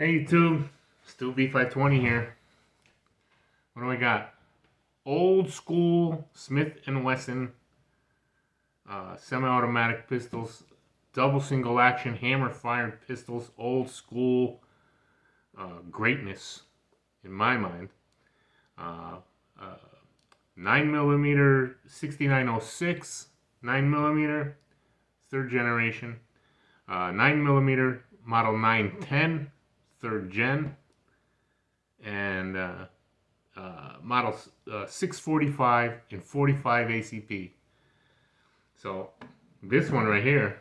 Hey YouTube, Stu B520 here. What do I got? Old school Smith & Wesson semi-automatic pistols, double single action hammer fired pistols, old school greatness in my mind. Uh, uh, 9mm 6906, 9mm, third generation. 9mm model 910, third gen. And models 645 and 45 ACP. So this one right here,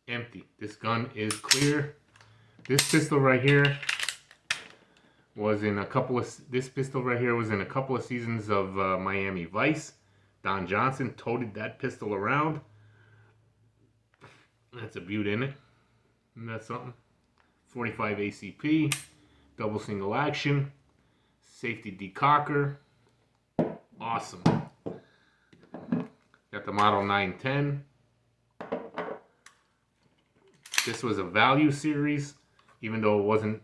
empty. This gun is clear. This pistol right here was in a couple of, this pistol right here was in a couple of seasons of Miami Vice. Don Johnson toted that pistol around. That's a beaut in it. Isn't that something? 45 ACP, double single action, safety decocker. Awesome. Got the model 910. This was a value series, even though it wasn't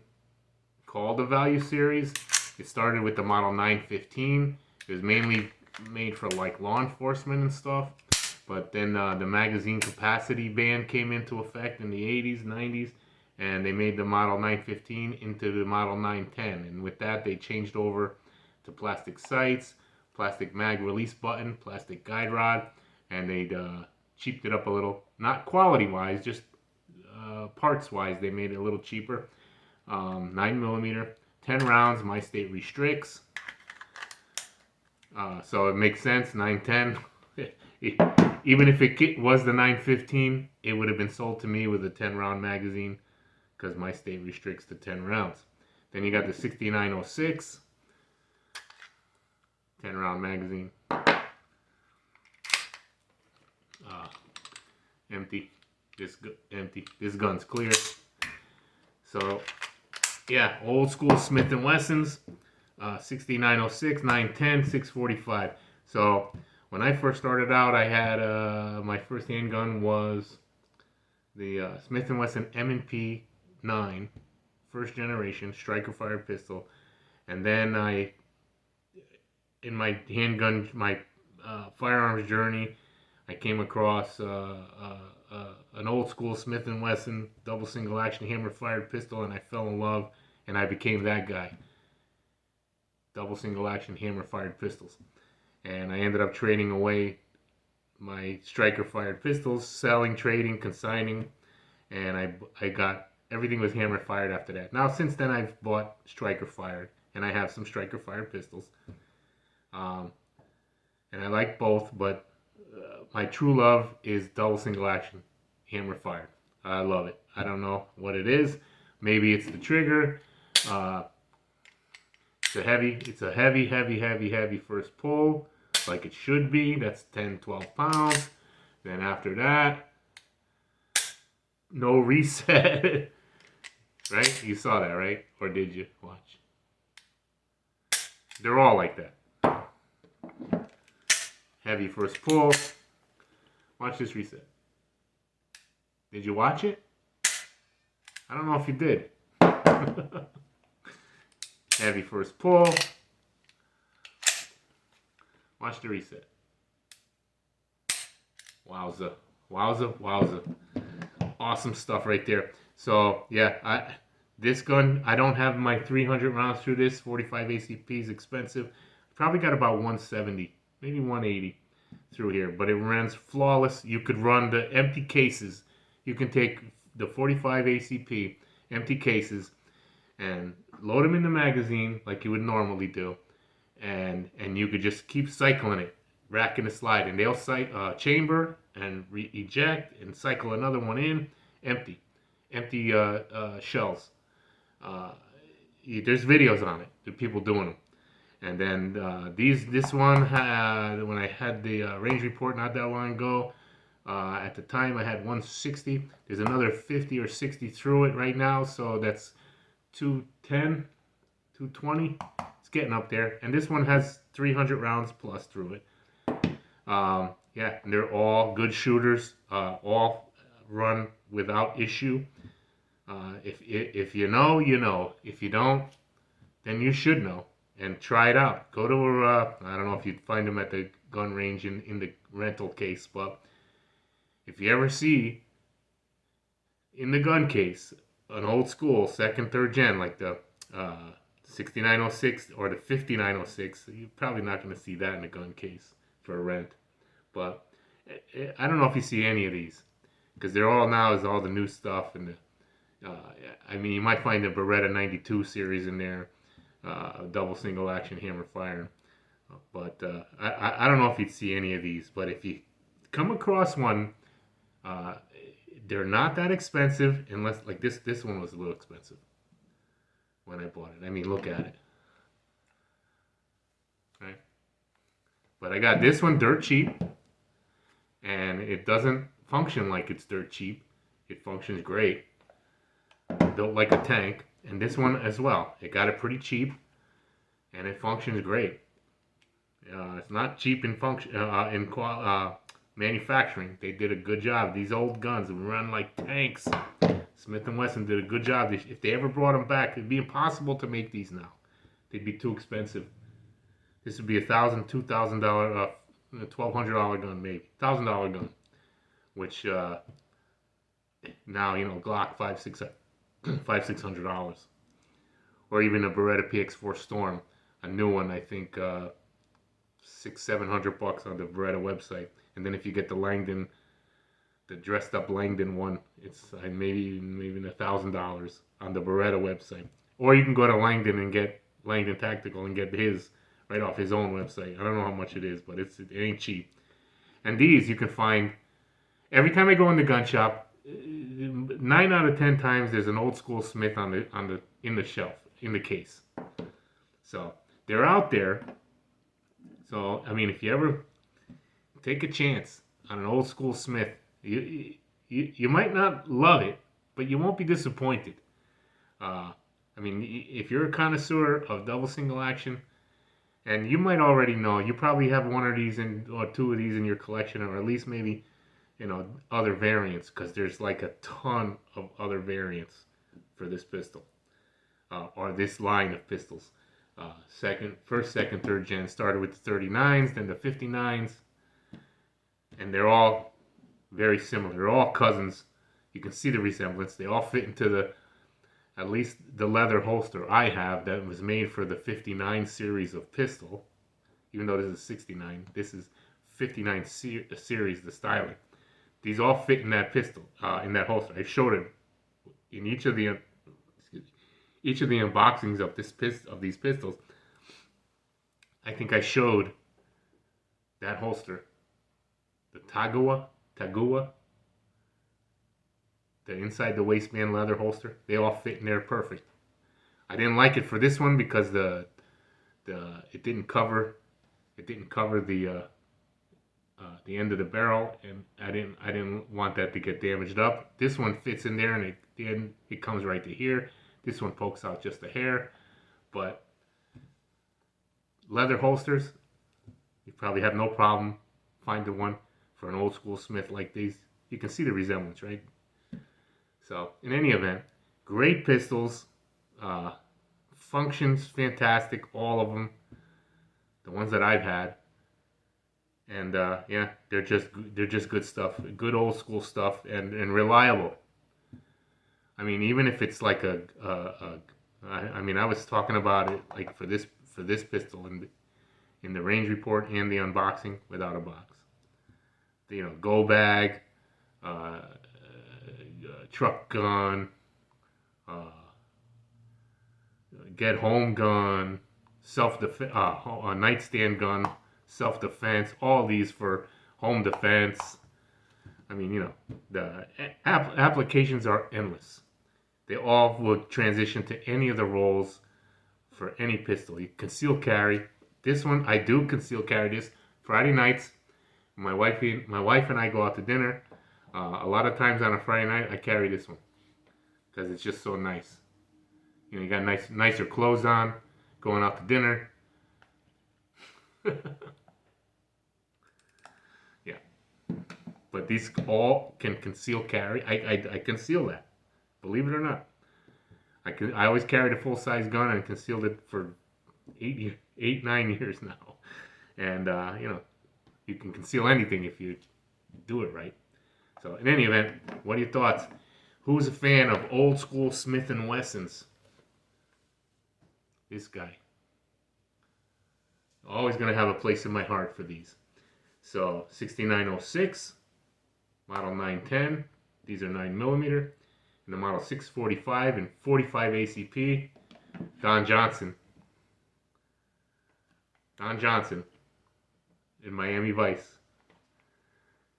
called a value series. It started with the model 915. It was mainly made for like law enforcement and stuff. But then the magazine capacity ban came into effect in the 80s, 90s, and they made the model 915 into the model 910. And with that, they changed over to plastic sights, plastic mag release button, plastic guide rod, and they cheaped it up a little. Not quality-wise, just parts-wise, they made it a little cheaper. 9mm, 10 rounds, my state restricts. So it makes sense, 910. Even if it was the 915, it would have been sold to me with a 10-round magazine because my state restricts to 10 rounds. Then you got the 6906, 10-round magazine. Empty. Empty. This gun's clear. So, yeah, old school Smith & Wessons, 6906, 910, 645. So, when I first started out, I had my first handgun was the Smith & Wesson M&P 9, first generation striker fired pistol, and then in my handgun, my firearms journey, I came across an old school Smith & Wesson double single action hammer fired pistol, and I fell in love, and I became that guy. Double single action hammer fired pistols. And I ended up trading away my striker fired pistols, selling, trading, consigning, and I got, everything was hammer fired after that. Now since then I've bought striker fired, and I have some striker fired pistols. And I like both, but my true love is double single action hammer fired. I love it. I don't know what it is. Maybe it's the trigger. It's a heavy first pull, like it should be. That's 10, 12 pounds. Then after that, no reset. Right? You saw that, right? Or did you watch? They're all like that. Heavy first pull. Watch this reset. Did you watch it? I don't know if you did. Heavy first pull. Watch the reset. Wowza. Wowza, wowza. Awesome stuff right there. So, yeah, this gun, I don't have my 300 rounds through this. 45 ACP is expensive. Probably got about 170, maybe 180 through here. But it runs flawless. You could run the empty cases. You can take the 45 ACP, empty cases, and load them in the magazine like you would normally do, and you could just keep cycling it, racking the slide, and they'll chamber and eject and cycle another one in, empty shells. There's videos on it, the people doing them, and then this one when I had the range report not that long ago. At the time I had 160. There's another 50 or 60 through it right now, so that's 210, 220. It's getting up there. And this one has 300 rounds plus through it. Yeah, and they're all good shooters. All run without issue. If you know, you know. If you don't, then you should know and try it out. Go to a I don't know if you'd find them at the gun range in the rental case, but if you ever see in the gun case an old school second, third gen like the 6906 or the 5906, you're probably not going to see that in a gun case for a rent. But I don't know if you see any of these because they're all now is all the new stuff and the, I mean you might find the Beretta 92 series in there, double single action hammer firing. But I don't know if you'd see any of these. But if you come across one, uh, they're not that expensive unless like this one was a little expensive when I bought it. I mean look at it, right? But I got this one dirt cheap, and it doesn't function like it's dirt cheap. It functions great, built like a tank. And this one as well. It got it pretty cheap, and it functions great. It's not cheap in function manufacturing. They did a good job. These old guns run like tanks. Smith and Wesson did a good job. If they ever brought them back, it'd be impossible to make these now. They'd be too expensive. This would be $1,000, $2,000, $1,200 gun maybe, $1,000 gun, which now Glock $500-$600, or even a Beretta PX4 Storm, a new one I think $600-$700 on the Beretta website, and then if you get the Langdon, the dressed up Langdon one, it's maybe even $1,000 on the Beretta website, or you can go to Langdon and get Langdon Tactical and get his right off his own website. I don't know how much it is, but it ain't cheap. And these you can find every time I go in the gun shop. 9 out of 10 times there's an old school Smith in the shelf in the case. So they're out there. So I mean, if you ever take a chance on an old school Smith, you might not love it, but you won't be disappointed. I mean, if you're a connoisseur of double single action, and you might already know, you probably have one of these or two of these in your collection, or at least maybe other variants, because there's like a ton of other variants for this pistol, or this line of pistols. First, second, third gen started with the 39s, then the 59s, and they're all very similar. They're all cousins. You can see the resemblance. They all fit into at least the leather holster I have that was made for the 59 series of pistol. Even though this is 69, this is 59 series, the styling. These all fit in that pistol, in that holster. I showed it in each of the unboxings of these pistols. I think I showed that holster, the Tagua, the inside the waistband leather holster. They all fit in there perfect. I didn't like it for this one because it didn't cover the end of the barrel, and I didn't want that to get damaged up. This one fits in there, and it comes right to here. This one pokes out just a hair, but leather holsters, you probably have no problem finding one for an old school Smith like these. You can see the resemblance, right? So in any event, great pistols, functions fantastic, all of them, the ones that I've had. And yeah, they're just good stuff, good old school stuff, and reliable. I mean, even if it's like I mean, I was talking about it like for this pistol in the range report and the unboxing without a box. Go bag, truck gun, get home gun, a nightstand gun, self-defense, all these for home defense. I mean, the applications are endless. They all will transition to any of the roles for any pistol. You conceal carry. This one, I do conceal carry this. Friday nights, my wife and I go out to dinner. A lot of times on a Friday night, I carry this one because it's just so nice. You got nicer clothes on, going out to dinner. But these all can conceal carry. I conceal that. Believe it or not. I always carried a full size gun and concealed it for 9 years now. And you can conceal anything if you do it right. So in any event, what are your thoughts? Who's a fan of old school Smith and Wessons? This guy. Always gonna have a place in my heart for these. So 6906, model 910. These are 9mm. And the model 645 and 45 ACP. Don Johnson. Don Johnson in Miami Vice.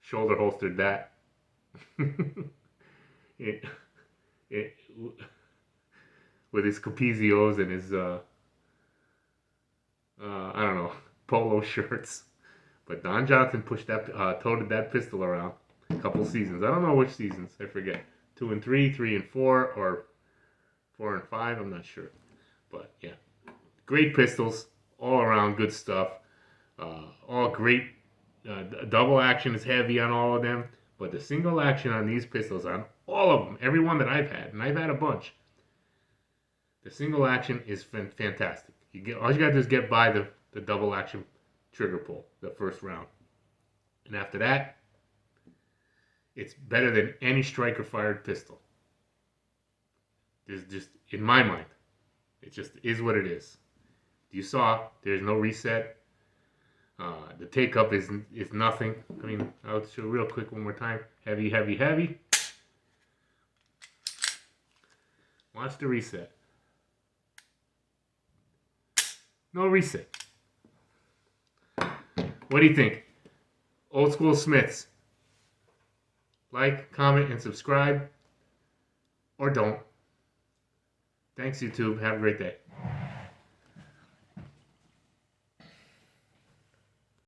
Shoulder holstered that. it, with his Capizios and his I don't know, polo shirts. But Don Johnson toted that pistol around a couple seasons. I don't know which seasons, I forget. 2 and 3, 3 and 4, or 4 and 5, I'm not sure. But yeah, great pistols, all around good stuff. All great. Double action is heavy on all of them, but the single action on these pistols, on all of them, every one that I've had, and I've had a bunch, the single action is fantastic. All you gotta do is get by the double action trigger pull, the first round. And after that, it's better than any striker fired pistol. There's just, in my mind, it just is what it is. You saw, there's no reset. The take up is nothing. I mean, I'll show real quick one more time. Heavy, heavy, heavy. Watch the reset. No reset. What do you think? Old school Smiths. Like, comment, and subscribe. Or don't. Thanks, YouTube. Have a great day.